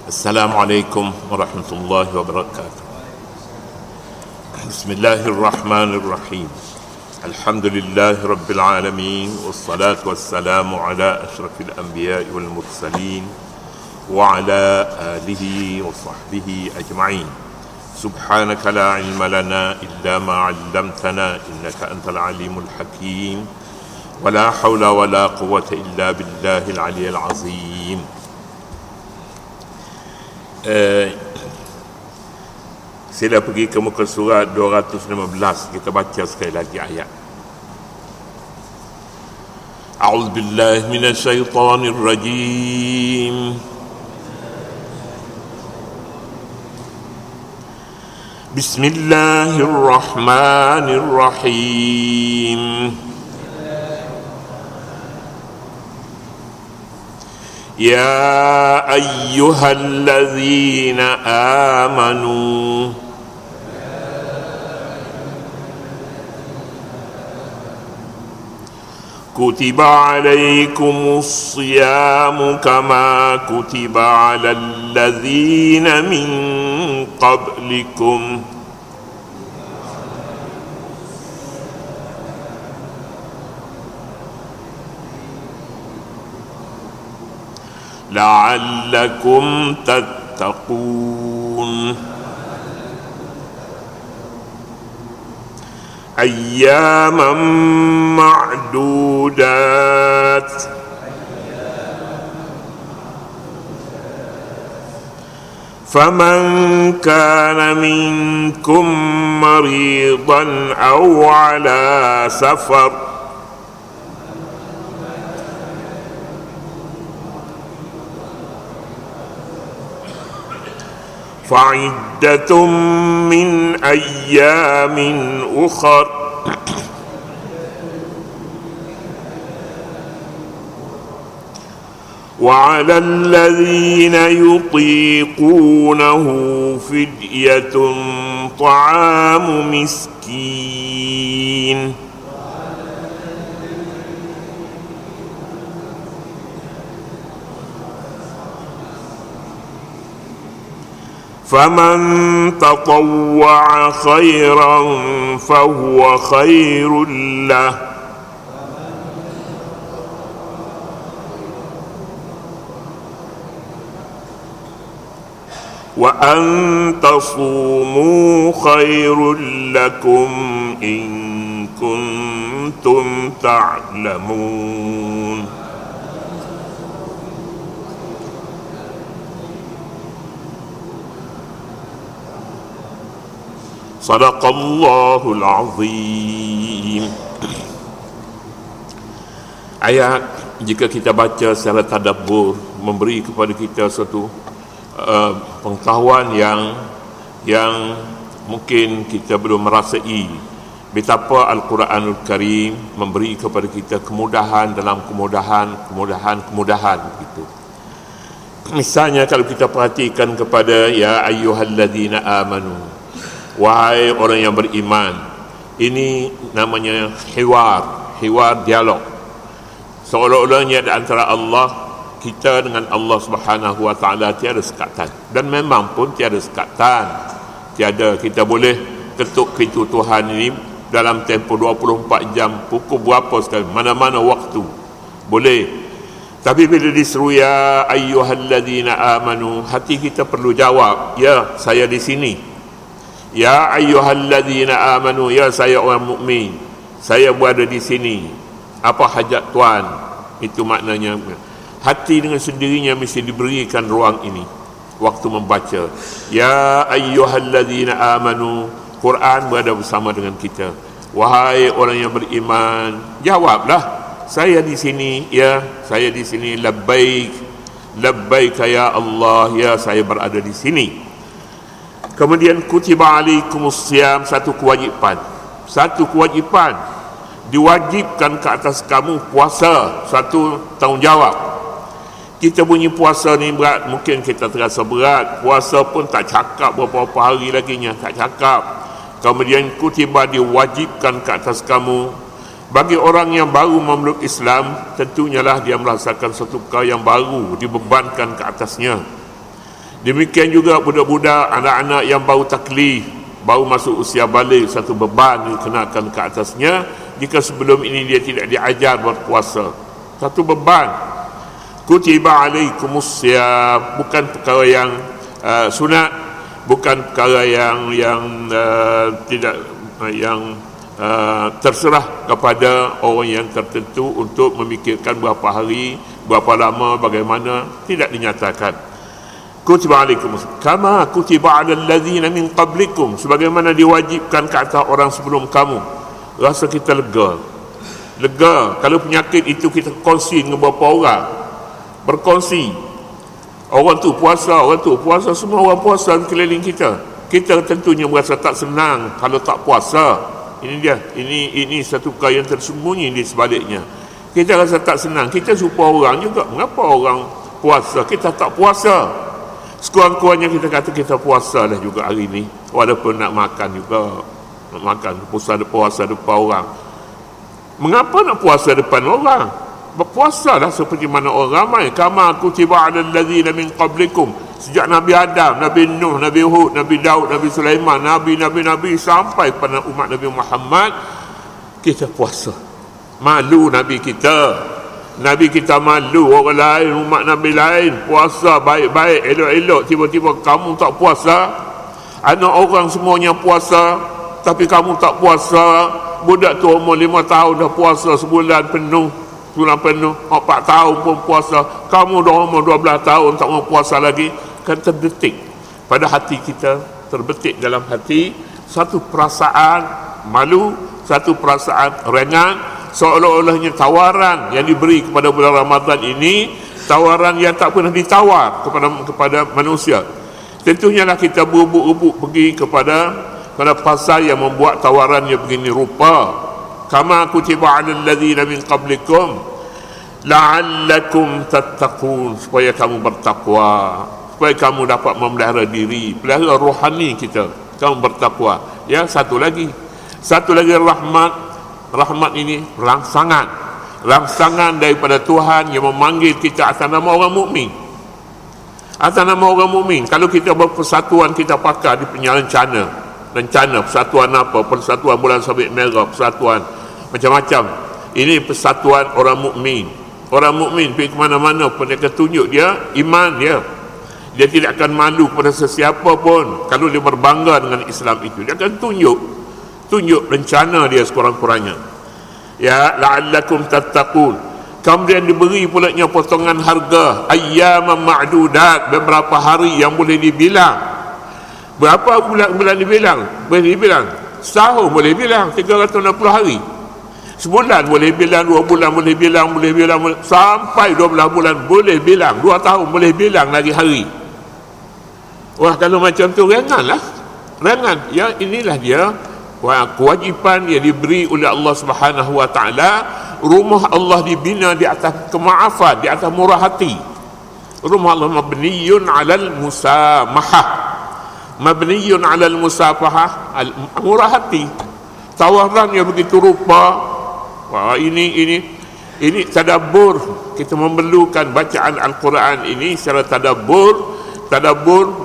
Assalamualaikum warahmatullahi wabarakatuh. Bismillahirrahmanirrahim. Alhamdulillahi rabbil alamin, wassalatu wassalamu ala asyrafil anbiya'i wal mursalin wa ala alihi wa sahbihi ajma'in. Subhanaka la ilma lana illa ma 'allamtana innaka antal alimul hakim. Wa la hawla wa la quwwata illa billahil aliyyil azim. Saya dah pergi ke muka surat 215. Kita baca sekali lagi ayat. A'udzu billahi minasy syaithanir rajim. Bismillahirrahmanirrahim. يا أيها الذين آمنوا كتب عليكم الصيام كما كتب على الذين من قبلكم لعلكم تتقون أياما معدودات فمن كان منكم مريضا أو على سفر فعدة من أيام أخر وعلى الذين يطيقونه فدية طعام مسكين فمن تطوع خيرا فهو خير له وأن تصوموا خير لكم إن كنتم تعلمون Sadaqallahul azim. Ayat jika kita baca secara tadabbur memberi kepada kita satu pengetahuan yang mungkin kita belum merasai betapa Al-Quranul Karim memberi kepada kita kemudahan dalam kemudahan begitu. Misalnya kalau kita perhatikan kepada ya ayyuhalladzina amanu, wahai orang yang beriman, ini namanya hiwar dialog. Seolah-olahnya di antara Allah, kita dengan Allah Subhanahu wa taala tiada sekatan. Dan memang pun tiada sekatan. Tiada, kita boleh ketuk pintu Tuhan ini dalam tempoh 24 jam, pukul berapa sekali, mana-mana waktu. Boleh. Tapi bila diseru ya ayyuhalladzina amanu, hati kita perlu jawab, ya saya di sini. Ya ayyuhalladzina amanu, ya saya orang mukmin, saya berada di sini. Apa hajat Tuan? Itu maknanya hati dengan sendirinya mesti diberikan ruang ini waktu membaca. Ya ayyuhalladzina amanu, Quran berada bersama dengan kita. Wahai orang yang beriman, jawablah, saya di sini, ya saya di sini. Labbaik labbaik ya Allah, ya saya berada di sini. Kemudian kutiba alaikumus siyam, satu kewajipan diwajibkan ke atas kamu puasa, satu tanggungjawab. Kita bunyi puasa ni berat, mungkin kita terasa berat. Puasa pun tak cakap berapa hari lagi nya, tak cakap. Kemudian kutiba, diwajibkan ke atas kamu. Bagi orang yang baru memeluk Islam, tentunya lah dia merasakan satu perkara yang baru dibebankan ke atasnya. Demikian juga budak-budak, anak-anak yang baru taklif, baru masuk usia balik, satu beban dikenakan ke atasnya jika sebelum ini dia tidak diajar berpuasa. Satu beban. Kutiba alaikumus siyam, bukan perkara yang sunat, bukan perkara yang tidak terserah kepada orang yang tertentu untuk memikirkan berapa hari, berapa lama, bagaimana, tidak dinyatakan. Kutiba alaikum kama kutiba alal ladzina min qablikum, sebagaimana diwajibkan ke atas orang sebelum kamu. Rasa kita lega. Kalau penyakit itu kita kongsi dengan beberapa orang, berkongsi. Orang tu puasa, semua orang puasa keliling kita. Kita tentunya merasa tak senang kalau tak puasa. Ini dia. Ini satu perkara yang tersembunyi di sebaliknya. Kita rasa tak senang. Kita jumpa orang juga, mengapa orang puasa kita tak puasa? Sekurang-kurangnya kita kata kita puasa dah juga hari ni, walaupun nak makan juga, nak makan puasa depan orang. Mengapa nak puasa depan orang? Berpuasalah seperti mana orang ramai. Kama kutiba alal ladzina min qablikum, sejak Nabi Adam, Nabi Nuh, Nabi Hud, Nabi Daud, Nabi Sulaiman, Nabi sampai pada umat Nabi Muhammad, kita puasa. Malu Nabi kita malu orang lain, umat Nabi lain puasa baik-baik, elok-elok, tiba-tiba kamu tak puasa. Anak orang semuanya puasa, tapi kamu tak puasa. Budak tu umur 5 tahun dah puasa sebulan penuh, 4 tahun pun puasa. Kamu dah umur 12 tahun tak mau puasa lagi. Kan terbetik pada hati kita, terbetik dalam hati satu perasaan malu, satu perasaan ringan, seolah-olahnya tawaran yang diberi kepada bulan Ramadan ini tawaran yang tak pernah ditawar kepada manusia. Tentunya lah kita berebut-rebut pergi kepada pasar yang membuat tawaran yang begini rupa. Kama kutiba 'alal ladzina min qablikum la'allakum tattaqun, supaya kamu bertakwa, supaya kamu dapat memelihara diri, pelihara rohani kita, kamu bertakwa. Ya, satu lagi rahmat ini rangsangan daripada Tuhan yang memanggil kita atas nama orang mukmin. Kalau kita berpersatuan, kita pakai di rencana persatuan apa, persatuan bulan sabit merah, persatuan macam-macam. Ini persatuan orang mukmin pergi ke mana-mana pun dia akan tunjuk dia iman dia tidak akan malu kepada sesiapa pun. Kalau dia berbangga dengan Islam itu, dia akan tunjuk rencana dia sekurang-kurangnya. Ya, la'allakum tattaqun. Kemudian diberi pulanya potongan harga ayyaman ma'dudat, beberapa hari yang boleh dibilang. Berapa bulan dibilang? Boleh dibilang. Setahun boleh bilang 360 hari. Sebulan boleh bilang, 2 bulan boleh bilang, sampai 12 bulan boleh bilang, 2 tahun boleh bilang lagi hari. Wah, kalau macam tu ringan. Ya, inilah dia kewajipan yang diberi oleh Allah Subhanahu wa taala. Rumah Allah dibina di atas kemaafan, di atas murah hati. Rumah Allah mabniyun 'alal musafahah, murah hati. Tawaran yang begitu rupa. Wah, ini tadabbur. Kita memerlukan bacaan Al-Quran ini secara tadabbur,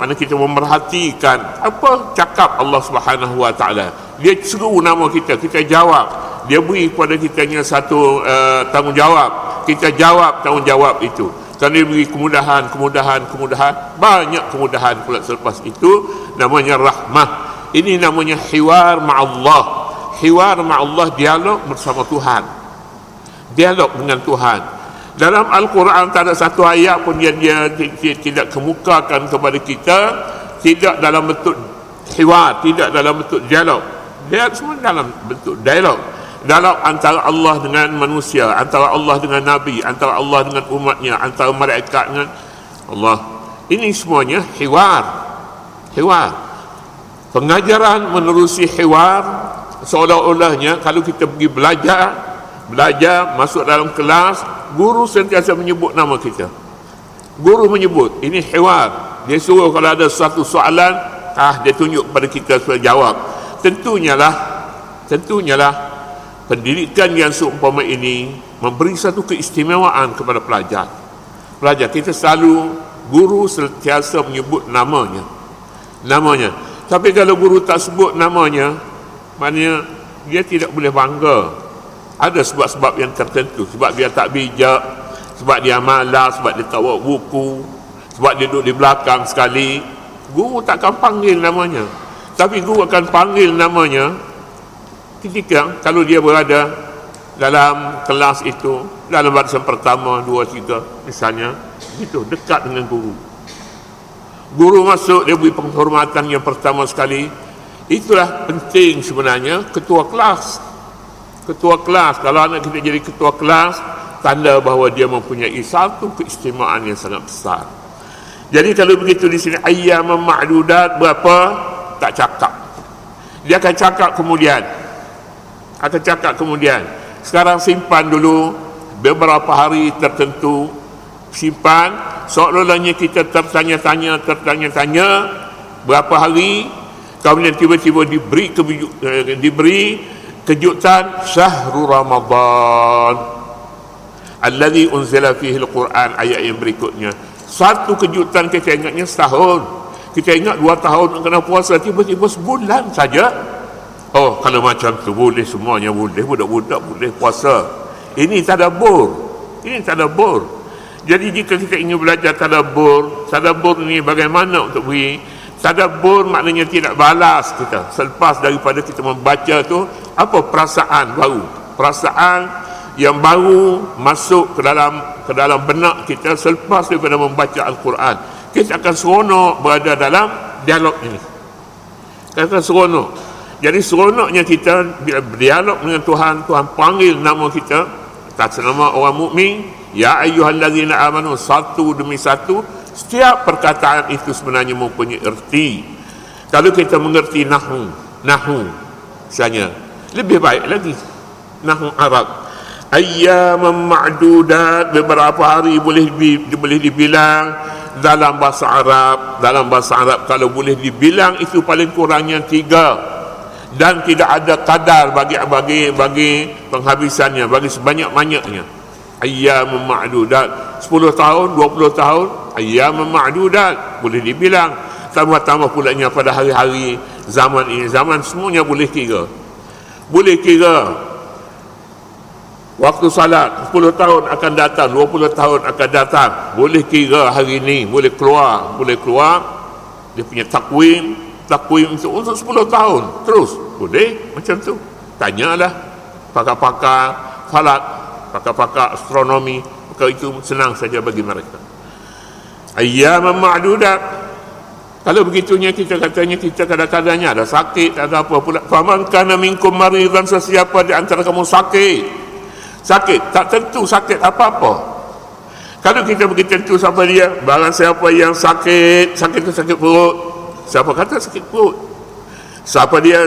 mana kita memerhatikan apa cakap Allah Subhanahu wa taala. Dia seru nama kita jawab. Dia beri kepada kitanya satu tanggungjawab. Kita jawab tanggungjawab itu. Dan dia beri kemudahan, banyak kemudahan pula selepas itu. Namanya rahmah. Ini namanya hiwar ma'allah. Dialog bersama Tuhan. Dialog dengan Tuhan. Dalam Al-Quran tak ada satu ayat pun dia tidak kemukakan kepada kita tidak dalam bentuk hiwar, tidak dalam bentuk dialog. Dia semua dalam bentuk dialog. Dialog antara Allah dengan manusia, antara Allah dengan Nabi, antara Allah dengan umatnya, antara malaikat dengan Allah. Ini semuanya hiwar. Pengajaran menerusi hiwar, seolah-olahnya kalau kita pergi belajar masuk dalam kelas, guru sentiasa menyebut nama kita. Guru menyebut, ini hiwar. Dia suruh kalau ada satu soalan, dia tunjuk kepada kita supaya jawab. Tentunya lah pendidikan yang seumpama ini memberi satu keistimewaan kepada pelajar. Kita selalu guru sentiasa menyebut namanya. Tapi kalau guru tak sebut namanya, maknanya dia tidak boleh bangga. Ada sebab-sebab yang tertentu. Sebab dia tak bijak, sebab dia malas, sebab dia tak bawa buku, sebab dia duduk di belakang sekali. Guru takkan panggil namanya. Tapi guru akan panggil namanya ketika kalau dia berada dalam kelas itu, dalam barisan pertama, 2, 3 misalnya, itu dekat dengan guru. Guru masuk, dia beri penghormatan yang pertama sekali. Itulah penting sebenarnya ketua kelas. Kalau anak kita jadi ketua kelas, tanda bahawa dia mempunyai satu keistimewaan yang sangat besar. Jadi kalau begitu di sini ayyaman ma'dudat, berapa? Tak cakap. Dia akan cakap kemudian. Sekarang simpan dulu beberapa hari tertentu. Simpan, seolah-olahnya kita tertanya-tanya berapa hari, kemudian tiba-tiba diberi kejutan syahrul Ramadan alladzi unzila fihi al-Quran, ayat yang berikutnya. Satu kejutan kita ingatnya setahun, kita ingat 2 tahun kena puasa, tiba-tiba sebulan saja. Oh, kalau macam tu boleh, semuanya boleh, budak-budak boleh puasa. Ini tadabbur. Jadi jika kita ingin belajar tadabbur ni bagaimana untuk beri tadabbur, maknanya tidak balas kita selepas daripada kita membaca tu, apa perasaan yang baru masuk ke dalam benak kita selepas daripada membaca Al-Quran. Kita akan seronok berada dalam dialog ini. Kita akan seronok. Jadi seronoknya kita bila berdialog dengan Tuhan, Tuhan panggil nama kita atas nama orang mukmin, ya ayyuhallazina amanu, satu demi satu. Setiap perkataan itu sebenarnya mempunyai erti. Kalau kita mengerti nahwu misalnya, lebih baik lagi nahwu Arab. Ayyaman ma'dudat, beberapa hari boleh dibilang dalam bahasa Arab. Kalau boleh dibilang itu paling kurangnya 3, dan tidak ada kadar bagi penghabisannya, bagi sebanyak-banyaknya. Ayyaman ma'dudat, 10 tahun, 20 tahun, ayyaman ma'dudat, boleh dibilang. Tambah-tambah pulanya pada hari-hari zaman ini, zaman semuanya boleh kira. Waktu salat 10 tahun akan datang, 20 tahun akan datang, boleh kira hari ini, boleh keluar dia punya takwim untuk 10 tahun terus, boleh macam tu. Tanyalah pakar-pakar falak, pakar-pakar astronomi, maka itu senang saja bagi mereka. Ayyaman ma'dudat. Kalau begitunya kita katanya, kita kadang-kadangnya ada sakit, ada apa pula. Faman kana minkum maridan, sesiapa di antara kamu sakit, tak tentu sakit apa-apa. Kalau kita bagi tentu siapa dia, barang siapa yang sakit itu sakit perut. Siapa kata sakit perut? Siapa dia?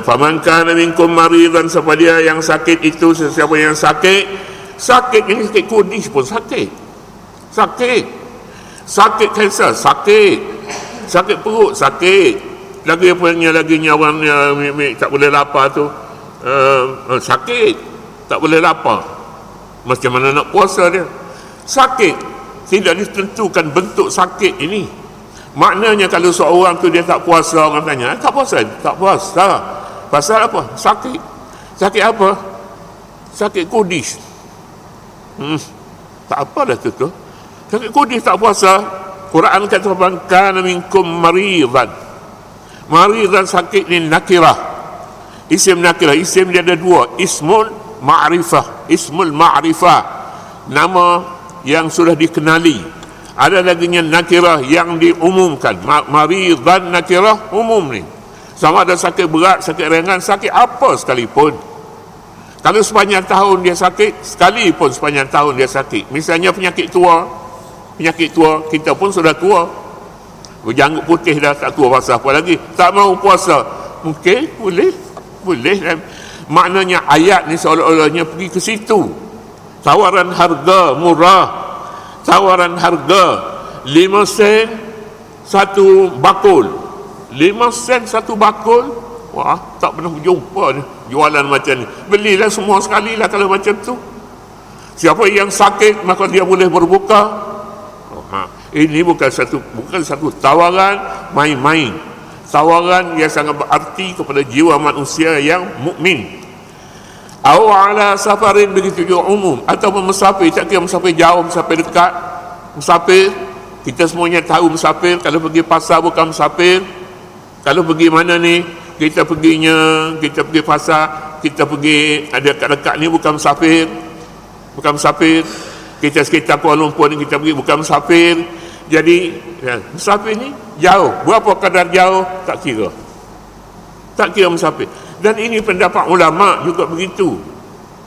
Faman kana minkum maridan, siapa dia yang sakit itu, sesiapa yang sakit ini, sakit kudis pun sakit kanser sakit perut sakit, lagi orang tak boleh lapar tu, sakit tak boleh lapar, macam mana nak puasa dia? Sakit tidak ditentukan bentuk sakit ini. Maknanya kalau seorang tu dia tak puasa, orang tanya, tak puasa. Pasal apa? Sakit apa? Sakit kudis. Tak apalah tu. Sakit kudis tak puasa. Quran kata kana minkum maridan. Maridan sakit ni nakirah. Isim nakirah, isim dia ada 2. Ismul ma'rifah. Nama yang sudah dikenali. Ada laginya nakirah yang diumumkan. Maridan nakirah umum ni. Sama ada sakit berat, sakit ringan, sakit apa sekalipun. Kalau sepanjang tahun dia sakit, sekalipun sepanjang tahun dia sakit. Misalnya penyakit tua, kita pun sudah tua. Berjanggut putih dah, tak tua puasa apa lagi. Tak mau puasa. Mungkin boleh. Maknanya ayat ni seolah-olahnya pergi ke situ. Tawaran harga murah. 5 sen 1 bakul. 5 sen 1 bakul. Wah, tak pernah jumpa ni jualan macam ni. Belilah semua sekali lah kalau macam tu. Siapa yang sakit maka dia boleh berbuka. Ini bukan satu tawaran main-main. Tawaran yang sangat berarti kepada jiwa manusia yang mukmin. Aw ala safarin, begitu juga umum, atau musafir, tak kira musafir jauh, musafir dekat. Musafir, kita semuanya tahu musafir. Kalau pergi pasar bukan musafir. Kalau pergi mana ni, kita pergi pasar, kita pergi ada dekat-dekat ni, bukan musafir. Bukan musafir. Kita sekitar Kuala Lumpur ni kita pergi, bukan musafir. Jadi musafir ni jauh, berapa kadar jauh tak kira musafir. Dan ini pendapat ulama juga begitu.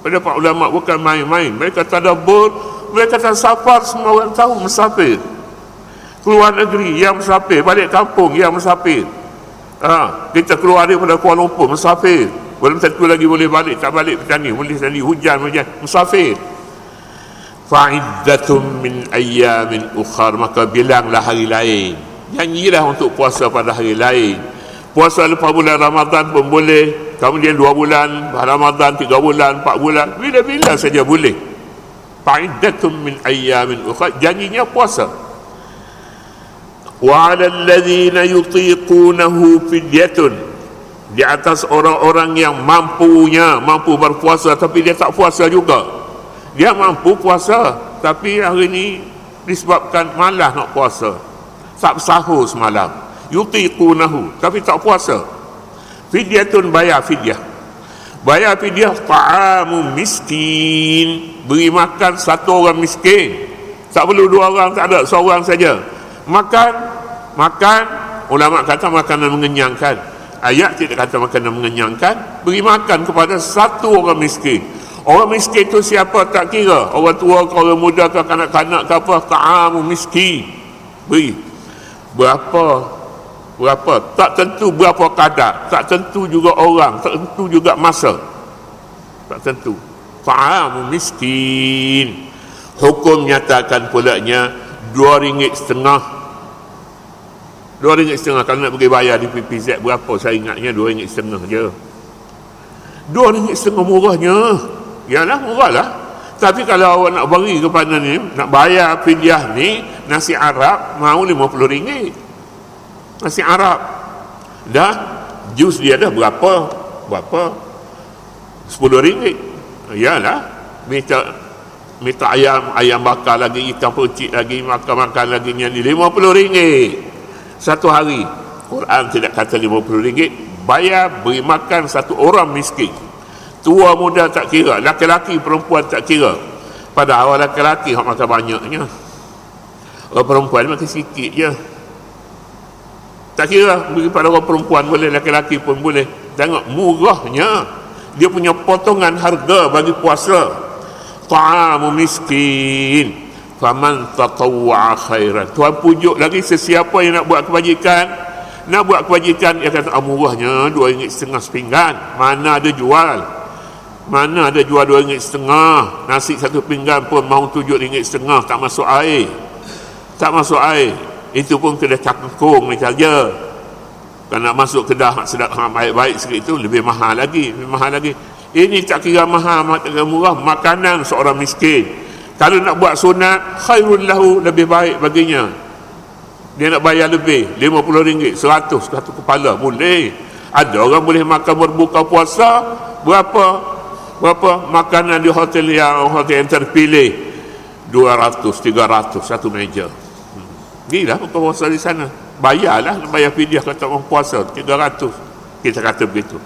Pendapat ulama bukan main-main. Mereka tadabbur, mereka kata safar, semua orang tahu musafir. Keluar negeri yang musafir, balik kampung yang musafir. Kita keluar daripada Kuala Lumpur musafir. Belum tentu lagi boleh balik, tak balik petani, boleh tadi hujan musafir. Fa'iddatum min ayyamin ukhar, maka bilanglah hari lain. Janjilah untuk puasa pada hari lain. Puasa lepas bulan Ramadan pun boleh, kemudian 2 bulan Ramadan, 3 bulan, 4 bulan, bila-bila saja boleh. Fa'iddatum min ayyamin ukhar, janjinya puasa. Wa 'alal ladzina yutiqunahu fidyatun, di atas orang-orang yang mampu berpuasa tapi dia tak puasa juga. Dia mampu puasa tapi hari ni disebabkan malas nak puasa, tak sahur semalam. Yutiqunahu, tapi tak puasa. Fidyatun, bayar fidyah. Bayar fidyah ta'amu miskin, beri makan satu orang miskin. Tak perlu 2 orang, tak ada, seorang saja. Makan, ulama kata makanan mengenyangkan. Ayat tidak kata makanan mengenyangkan. Beri makan kepada satu orang miskin. Orang miskin tu siapa tak kira, orang tua ke orang muda ke kanak-kanak ke apa, ta'amu miskin. Beri berapa, tak tentu berapa kadar, tak tentu juga orang, tak tentu juga masa, tak tentu. Ta'amu miskin. Hukum nyatakan pulaknya RM2.50. RM2.50 kalau nak pergi bayar di PPZ berapa, saya ingatnya RM2.50 je. RM2.50 murahnya. Yalah, murah lah. Tapi kalau awak nak bagi kepada ni, nak bayar fidyah ni, nasi Arab mau RM50. Nasi Arab dah, jus dia dah berapa RM10. Yalah, minta ayam bakar lagi, ikan percik lagi, makan lagi ni RM50 satu hari. Quran tidak kata RM50. Bayar, beri makan satu orang miskin. Tua muda tak kira, laki-laki perempuan tak kira. Pada awal laki-laki hak makan banyaknya, orang perempuan makan sikit je. Tak kira, beri pada orang perempuan boleh, laki-laki pun boleh. Tengok murahnya, dia punya potongan harga bagi puasa. Ta'amu miskin faman tatawwa'a khairan. Tuan pujuk lagi, sesiapa yang nak buat kebajikan, dia kata murahnya RM2.50 sepinggan. Mana ada jual RM2.50. Nasi satu pinggan pun mau RM7.50, tak masuk air. Itu pun kedai cakung ni saja. Kalau nak masuk kedai sedap baik-baik sikit itu lebih mahal lagi. Ini tak kira mahal, tak kira murah. Makanan seorang miskin, kalau nak buat sunat, khairul lahu, lebih baik baginya. Dia nak bayar lebih, RM50, 100 satu kepala, boleh. Ada orang boleh makan berbuka puasa berapa makanan di hotel yang terpilih, 200-300 satu meja. Inilah buka puasa di sana. Bayarlah, bayar fidyah kata orang puasa 300. Kita kata begitu.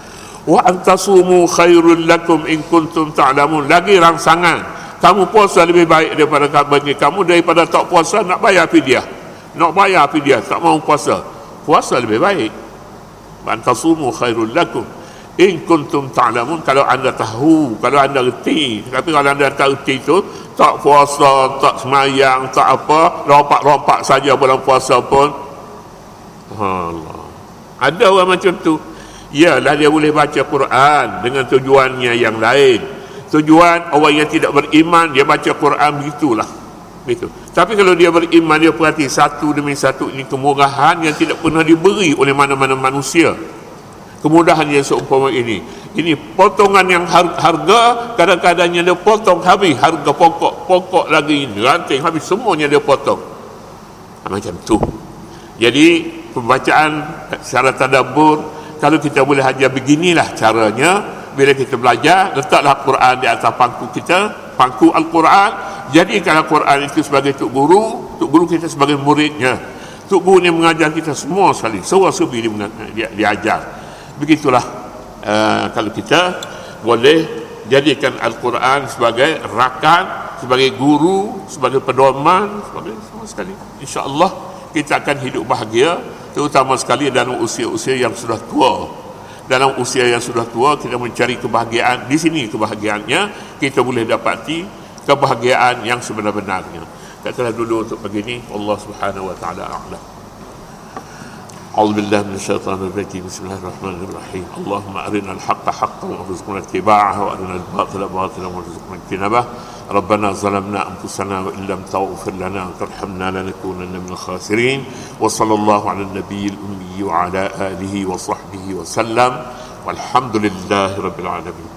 Wa antasumu khairul lakum in kuntum ta'lamun. Lagi rangsangan, kamu puasa lebih baik daripada bagi kamu daripada tak puasa nak bayar fidyah. Tak mau puasa lebih baik. Wa antasumu khairul lakum in kuntum ta'lamun, kalau anda tahu, kalau anda reti. Tapi kalau anda tak reti tu, tak puasa, tak semayang, tak apa, rompak-rompak saja bulan puasa pun, Allah. Ada orang macam tu. Yalah, dia boleh baca Quran dengan tujuannya yang lain. Tujuan orang yang tidak beriman, dia baca Quran begitulah. Begitu. Tapi kalau dia beriman, dia perhati satu demi satu. Ini kemurahan yang tidak pernah diberi oleh mana-mana manusia. Kemudahan yang seumpama ini potongan yang harga, kadang-kadangnya dia potong habis harga pokok lagi, ranting habis, semuanya dia potong. Macam tu. Jadi pembacaan secara tadabbur, kalau kita boleh ajar beginilah caranya. Bila kita belajar, letaklah Quran di atas pangku kita, pangku Al-Quran. Jadikan Al-Quran itu sebagai Tok Guru kita sebagai muridnya. Tok Guru ni mengajar kita semua sekali, sewa-sewi dia ajar. Begitulah kalau kita boleh jadikan Al-Quran sebagai rakan, sebagai guru, sebagai pedoman, sebagai semua sekali. InsyaAllah kita akan hidup bahagia, terutama sekali dalam usia-usia yang sudah tua. Dalam usia yang sudah tua, kita mencari kebahagiaan. Di sini kebahagiaannya, kita boleh dapati kebahagiaan yang sebenar-benarnya. Katalah dulu untuk pagi ini. Allah Subhanahu wa ta'ala a'lam. أعوذ بالله من الشيطان الرجيم. بسم الله الرحمن الرحيم. اللهم أرنا الحق حقا وارزقنا اتباعه وأرنا الباطل باطلا وارزقنا اجتنابه. ربنا ظلمنا أنفسنا وإن لم تغفر لنا وترحمنا لنكونن من الخاسرين. وصلى الله على النبي الأمي وعلى آله وصحبه وسلم والحمد لله رب العالمين.